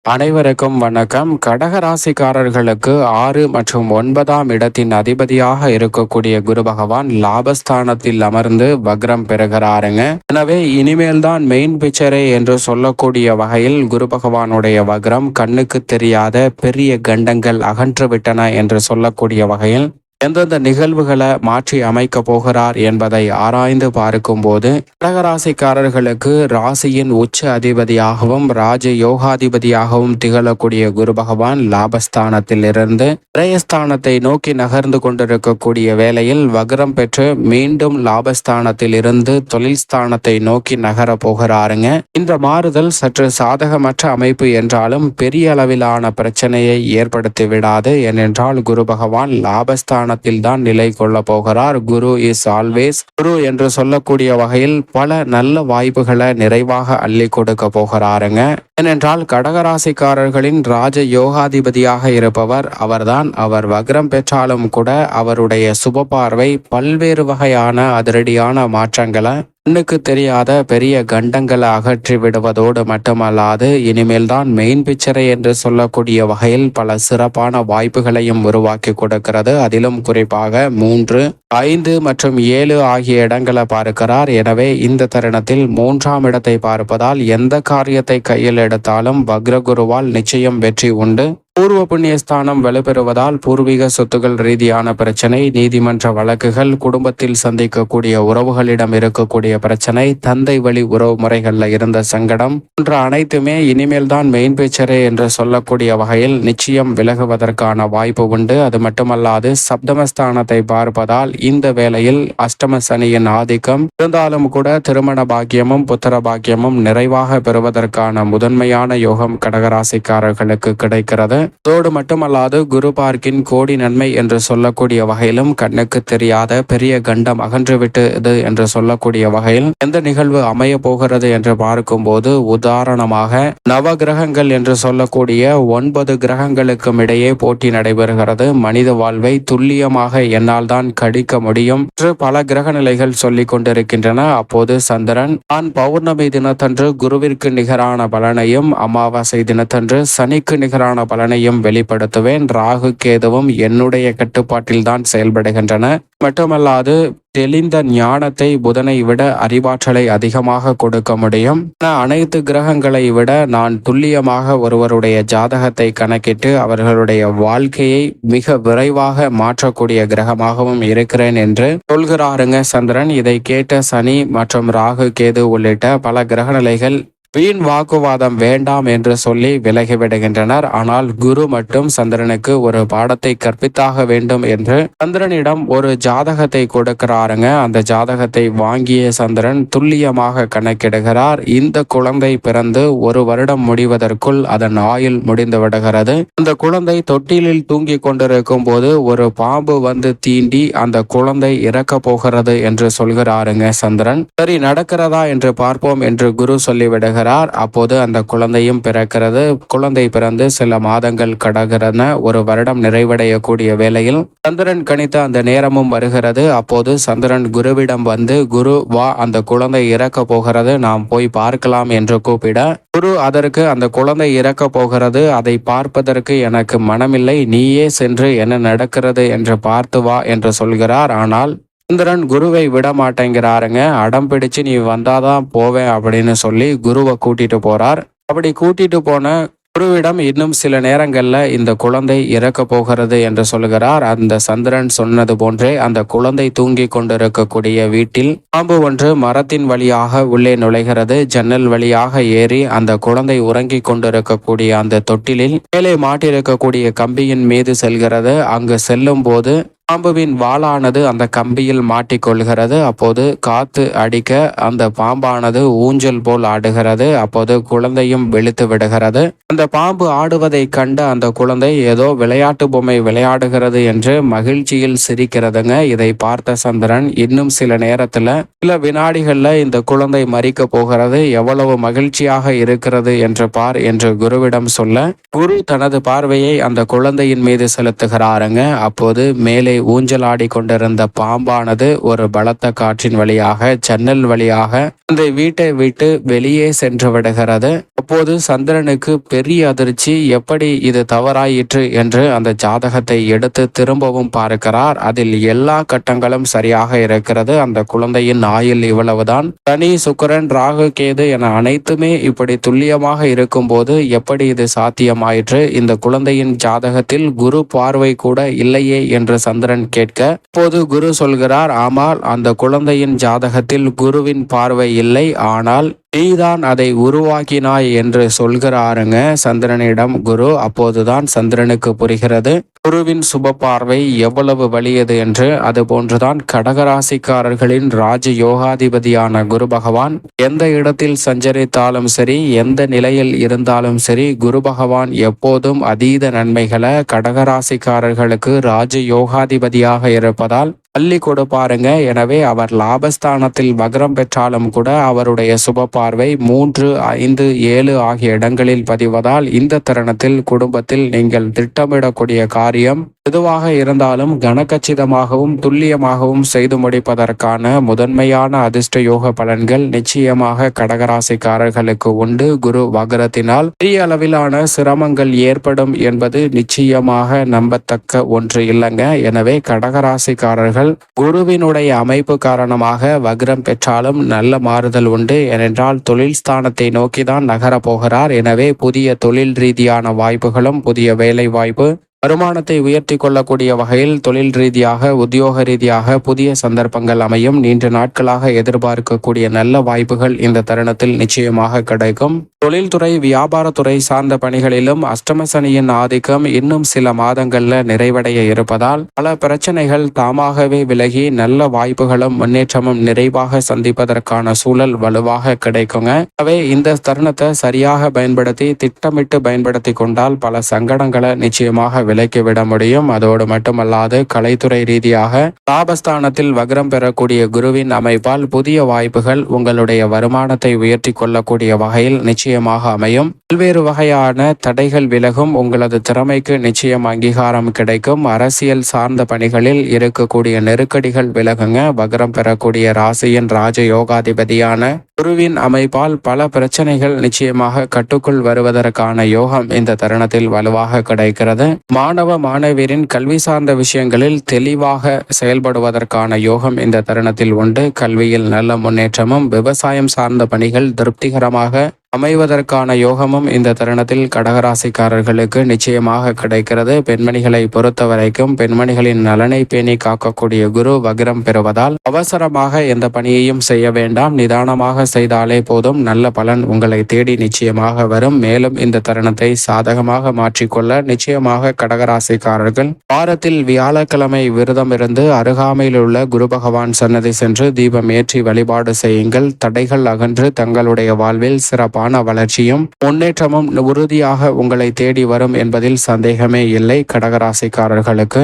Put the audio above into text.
அனைவருக்கும் வணக்கம். கடகராசிக்காரர்களுக்கு 6 மற்றும் 9ஆம் இடத்தின் அதிபதியாக இருக்கக்கூடிய குரு பகவான் லாபஸ்தானத்தில் அமர்ந்து வக்ரம் பெறுகிறாருங்க. எனவே இனிமேல் தான் மெயின் பிக்சரே என்று சொல்லக்கூடிய வகையில் குரு பகவானுடைய வக்ரம் கண்ணுக்கு தெரியாத பெரிய கண்டங்கள் அகன்றுவிட்டன என்று சொல்லக்கூடிய வகையில் எந்தெந்த நிகழ்வுகளை மாற்றி அமைக்க போகிறார் என்பதை ஆராய்ந்து பார்க்கும்போது கடகராசிக்காரர்களுக்கு ராசியின் உச்ச அதிபதியாகவும் ராஜ யோகாதிபதியாகவும் திகழக்கூடிய குரு பகவான் லாபஸ்தானத்தில் இருந்து விரயஸ்தானத்தை நோக்கி நகர்ந்து கொண்டிருக்கக்கூடிய வேளையில் வக்ரம் பெற்று மீண்டும் லாபஸ்தானத்தில் இருந்து தொழில் ஸ்தானத்தை நோக்கி நகர போகிறாருங்க. இந்த மாறுதல் சற்று சாதகமற்ற அமைப்பு என்றாலும் பெரிய அளவிலான பிரச்சனையை ஏற்படுத்தி விடாது. ஏனென்றால் குரு பகவான் லாபஸ்தான தான் நிலை கொள்ள போகிறார். குரு இஸ் ஆல்வேஸ் குரு என்று சொல்லக்கூடிய வகையில் பல நல்ல வாய்ப்புகளை நிறைவாக அள்ளி கொடுக்க போகிறாருங்க. ஏனென்றால் கடகராசிக்காரர்களின் ராஜ யோகாதிபதியாக இருப்பவர் அவர்தான். அவர் வக்ரம் பெற்றாலும் கூட அவருடைய சுப பார்வை பல்வேறு வகையான அதிரடியான மாற்றங்களை கண்ணுக்கு தெரியாத பெரிய கண்டங்களை அகற்றி விடுவதோடு மட்டுமல்லாது இனிமேல் தான் மெயின் பிக்சரை என்று சொல்லக்கூடிய வகையில் பல சிறப்பான வாய்ப்புகளையும் உருவாக்கி கொடுக்கிறது. அதிலும் குறிப்பாக 3, 5 மற்றும் 7 ஆகிய இடங்களை பார்க்கிறார். எனவே இந்த தருணத்தில் 3ஆம் இடத்தை பார்ப்பதால் எந்த காரியத்தை கையில் எடுத்தாலும் வக்ரகுருவால் நிச்சயம் வெற்றி உண்டு. பூர்வ புண்ணியஸ்தானம் வலுப்பெறுவதால் பூர்வீக சொத்துகள் ரீதியான பிரச்சனை, நீதிமன்ற வழக்குகள், குடும்பத்தில் சந்திக்கக்கூடிய உறவுகளிடம் இருக்கக்கூடிய பிரச்சனை, தந்தை வழி உறவு முறைகளில் இருந்த சங்கடம் போன்ற அனைத்துமே இனிமேல் தான் மெயின் பிக்சரே என்று சொல்லக்கூடிய வகையில் நிச்சயம் விலகுவதற்கான வாய்ப்பு உண்டு. அது மட்டுமல்லாது சப்தமஸ்தானத்தை பார்ப்பதால் இந்த வேளையில் அஷ்டம சனியின் ஆதிக்கம் இருந்தாலும் கூட திருமண பாக்கியமும் புத்திர பாக்கியமும் நிறைவாக பெறுவதற்கான முதன்மையான யோகம் கடகராசிக்காரர்களுக்கு கிடைக்கிறது. அதோடு மட்டுமல்லாது குரு பார்க்கின் கோடி நன்மை என்று சொல்லக்கூடிய வகையிலும் கண்ணுக்கு தெரியாத பெரிய கண்டம் அகன்றுவிட்டது என்று சொல்லக்கூடிய வகையில் எந்த நிகழ்வு அமைய போகிறது என்று பார்க்கும்போது உதாரணமாக நவ கிரகங்கள் என்று சொல்லக்கூடிய 9 கிரகங்களுக்கும் இடையே போட்டி நடைபெறுகிறது. மனித வாழ்வை துல்லியமாக என்னால் தான் கடிக்க முடியும் என்று பல கிரக நிலைகள் சொல்லிக் கொண்டிருக்கின்றன. அப்போது சந்திரன் நான் பௌர்ணமி தினத்தன்று குருவிற்கு நிகரான பலனையும் அமாவாசை தினத்தன்று சனிக்கு நிகரான பலனையும் வெளிப்படுத்துவேன். ராகு கேதுவும் என்னுடைய கட்டுப்பாட்டில் தான் செயல்படுகின்றன. மட்டுமல்லாது தெளிந்த ஞானத்தை புதனை விட அறிவாற்றலை அதிகமாக கொடுக்க முடியும். அனைத்து கிரகங்களை விட நான் துல்லியமாக ஒருவருடைய ஜாதகத்தை கணக்கிட்டு அவர்களுடைய வாழ்க்கையை மிக விரைவாக மாற்றக்கூடிய கிரகமாகவும் இருக்கிறேன் என்று சொல்கிறாருங்க சந்திரன். இதை கேட்ட சனி மற்றும் ராகு கேது உள்ளிட்ட பல கிரகநிலைகள் வீண் வாக்குவாதம் வேண்டாம் என்று சொல்லி விலகிவிடுகின்றனர். ஆனால் குரு மட்டும் சந்திரனுக்கு ஒரு பாடத்தை கற்பித்தாக வேண்டும் என்று சந்திரனிடம் ஒரு ஜாதகத்தை கொடுக்கிறாருங்க. அந்த ஜாதகத்தை வாங்கிய சந்திரன் துல்லியமாக கணக்கிடுகிறார். இந்த குழந்தை பிறந்து 1 வருடம் முடிவதற்குள் அதன் ஆயுள் முடிந்து விடுகிறது. அந்த குழந்தை தொட்டிலில் தூங்கி கொண்டிருக்கும் போது ஒரு பாம்பு வந்து தீண்டி அந்த குழந்தை இறக்க போகிறது என்று சொல்கிறாருங்க சந்திரன். சரி, நடக்கிறதா என்று பார்ப்போம் என்று குரு சொல்லிவிடுகிறார். அப்போது அந்த குழந்தையும் பிறக்கிறது. குழந்தை பிறந்து சில மாதங்கள் கடக்கிறன. 1 வருடம் நிறைவடையக்கூடிய வேளையில் சந்திரன் கணித்த அந்த நேரமும் வருகிறது. அப்போது சந்திரன் குருவிடம் வந்து, குரு வா, அந்த குழந்தை இறக்க போகிறது, நாம் போய் பார்க்கலாம் என்று கூப்பிட, குரு அதற்கு அந்த குழந்தை இறக்க போகிறது, அதை பார்ப்பதற்கு எனக்கு மனமில்லை, நீயே சென்று என்ன நடக்கிறது என்று பார்த்து வா என்று சொல்கிறார். ஆனால் சந்திரன் குருவை விட மாட்டேங்கிறாருங்க. அடம் பிடிச்சு நீ வந்தாதான் போவேன் அப்படின்னு சொல்லி குருவை கூட்டிட்டு போறார். அப்படி கூட்டிட்டு போன குருவிடம் இன்னும் சில நேரங்கள்ல இந்த குழந்தை இறக்க போகிறது என்று சொல்கிறார். அந்த சந்திரன் சொன்னது போன்றே அந்த குழந்தை தூங்கி கொண்டிருக்கக்கூடிய வீட்டில் பாம்பு ஒன்று மரத்தின் வழியாக உள்ளே நுழைகிறது. ஜன்னல் வழியாக ஏறி அந்த குழந்தை உறங்கி கொண்டிருக்கக்கூடிய அந்த தொட்டிலில் மேலே மாட்டிருக்கக்கூடிய கம்பியின் மீது செல்கிறது. அங்கு செல்லும் போது பாம்புவின் வாளானது அந்த கம்பியில் மாட்டிக்கொள்கிறது. அப்போது காத்து அடிக்க அந்த பாம்பானது ஊஞ்சல் போல் ஆடுகிறது. அப்போது குழந்தையும் வெளுத்து விடுகிறது. அந்த பாம்பு ஆடுவதை கண்ட அந்த குழந்தை ஏதோ விளையாட்டு பொம்மை விளையாடுகிறது என்று மகிழ்ச்சியில் சிரிக்கிறதுங்க. இதை பார்த்த சந்திரன் இன்னும் சில நேரத்துல சில வினாடிகள்ல இந்த குழந்தை மரிக்க போகிறது, எவ்வளவு மகிழ்ச்சியாக இருக்கிறது என்று பார் என்று குருவிடம் சொல்ல, குரு தனது பார்வையை அந்த குழந்தையின் மீது செலுத்துகிறாருங்க. அப்போது மேலே மேலே ஊஞ்சலாடி கொண்டிருந்த பாம்பானது ஒரு பலத்த காற்றின் வழியாக ஜன்னல் வழியாக அந்த வீட்டை விட்டு வெளியே சென்று விடுகிறது. அப்போது சந்திரனுக்கு பெரிய அதிர்ச்சி. எப்படி இது தவறாயிற்று என்று அந்த ஜாதகத்தை எடுத்து திரும்பவும் பார்க்கிறார். அதில் எல்லா கட்டங்களும் சரியாக இருக்கிறது. அந்த குழந்தையின் ஆயுள் இவ்வளவுதான். சனி, சுக்கிரன், ராகு, கேது என அனைத்துமே இப்படி துல்லியமாக இருக்கும் போது எப்படி இது சாத்தியமாயிற்று? இந்த குழந்தையின் ஜாதகத்தில் குரு பார்வை கூட இல்லையே என்று சந்திரன் கேட்க, இப்போது குரு சொல்கிறார், ஆமால் அந்த குழந்தையின் ஜாதகத்தில் குருவின் பார்வை இல்லை, ஆனால் நீதான் அதை உருவாக்கினாய் என்று சொல்கிறாருங்க சந்திரனிடம் குரு. அப்போதுதான் சந்திரனுக்கு புரிகிறது குருவின் சுப பார்வை எவ்வளவு வலியது என்று. அதுபோன்றுதான் கடகராசிக்காரர்களின் ராஜ யோகாதிபதியான குரு பகவான் எந்த இடத்தில் சஞ்சரித்தாலும் சரி, எந்த நிலையில் இருந்தாலும் சரி, குரு பகவான் எப்போதும் அதீத நன்மைகளை கடகராசிக்காரர்களுக்கு ராஜ யோகாதிபதியாக இருப்பதால் அள்ளி கொடுப்பாருங்க. எனவே அவர் லாபஸ்தானத்தில் வக்ரம் பெற்றாலும் கூட அவருடைய சுப பார்வை 3, 5, 7 ஆகிய இடங்களில் பதிவதால் இந்த தருணத்தில் குடும்பத்தில் நீங்கள் திட்டமிடக்கூடிய காரியம் எதுவாக இருந்தாலும் கனகச்சிதமாகவும் துல்லியமாகவும் செய்து முடிப்பதற்கான முதன்மையான அதிர்ஷ்ட யோக பலன்கள் நிச்சயமாக கடகராசிக்காரர்களுக்கு உண்டு. குரு வக்ரத்தினால் பெரிய அளவிலான சிரமங்கள் ஏற்படும் என்பது நிச்சயமாக நம்பத்தக்க ஒன்று இல்லைங்க. எனவே கடகராசிக்காரர்கள் குருவினுடைய அமைப்பு காரணமாக வக்ரம் பெற்றாலும் நல்ல மாறுதல் உண்டு. ஏனென்றால் தொழில் ஸ்தானத்தை நோக்கிதான் நகர போகிறார். எனவே புதிய தொழில் ரீதியான வாய்ப்புகளும், புதிய வேலை வாய்ப்பு, வருமானத்தை உயர்த்தி கொள்ளக்கூடிய வகையில் தொழில் ரீதியாக, உத்தியோக ரீதியாக புதிய சந்தர்ப்பங்கள் அமையும். நீண்ட நாட்களாக எதிர்பார்க்கக்கூடிய நல்ல வாய்ப்புகள் இந்த தருணத்தில் நிச்சயமாக கிடைக்கும். தொழில்துறை, வியாபாரத்துறை சார்ந்த பணிகளிலும் அஷ்டம சனியின் ஆதிக்கம் இன்னும் சில மாதங்கள்ல நிறைவடைய இருப்பதால் பல பிரச்சனைகள் தாமாகவே விலகி நல்ல வாய்ப்புகளும் முன்னேற்றமும் நிறைவாக சந்திப்பதற்கான சூழல் வலுவாக கிடைக்குங்க. எனவே இந்த தருணத்தை சரியாக பயன்படுத்தி திட்டமிட்டு பயன்படுத்தி கொண்டால் பல சங்கடங்களை நிச்சயமாக விலக்கிவிட முடியும். அதோடு மட்டுமல்லாது கலைத்துறை ரீதியாக லாபஸ்தானத்தில் வக்ரம் பெறக்கூடிய குருவின் அமைப்பால் புதிய வாய்ப்புகள் உங்களுடைய வருமானத்தை உயர்த்தி கொள்ளக்கூடிய வகையில் நிச்சயமாக அமையும். பல்வேறு வகையான தடைகள் விலகும். உங்களது திறமைக்கு நிச்சயம் அங்கீகாரம் கிடைக்கும். அரசியல் சார்ந்த பணிகளில் இருக்கக்கூடிய நெருக்கடிகள் விலகுங்க. வக்ரம் பெறக்கூடிய ராசியின் ராஜ யோகாதிபதியான குருவின் அமைப்பால் பல பிரச்சனைகள் நிச்சயமாக கட்டுக்குள் வருவதற்கான யோகம் இந்த தருணத்தில் வலுவாக கிடைக்கிறது. மாணவ மாணவியரின் கல்வி சார்ந்த விஷயங்களில் தெளிவாக செயல்படுவதற்கான யோகம் இந்த தருணத்தில் உண்டு. கல்வியில் நல்ல முன்னேற்றமும், விவசாயம் சார்ந்த பணிகள் திருப்திகரமாக அமைவதற்கான யோகமும் இந்த தருணத்தில் கடகராசிக்காரர்களுக்கு நிச்சயமாக கிடைக்கிறது. பெண்மணிகளை பொறுத்த வரைக்கும் பெண்மணிகளின் நலனை பேணி காக்கக்கூடிய குரு வக்ரம் பெறுவதால் அவசரமாக எந்த பணியையும் செய்ய வேண்டாம். நிதானமாக செய்தாலே போதும். நல்ல பலன் உங்களை தேடி நிச்சயமாக வரும். மேலும் இந்த தருணத்தை சாதகமாக மாற்றிக்கொள்ள நிச்சயமாக கடகராசிக்காரர்கள் வாரத்தில் வியாழக்கிழமை விரதம் இருந்து அருகாமையில் உள்ள குரு பகவான் சன்னதி சென்று தீபம் ஏற்றி வழிபாடு செய்யுங்கள். தடைகள் அகன்று தங்களுடைய வாழ்வில் சிறப்பான வளர்ச்சியும் முன்னேற்றமும் உறுதியாக உங்களை தேடி வரும் என்பதில் சந்தேகமே இல்லை. கடகராசிக்காரர்களுக்கு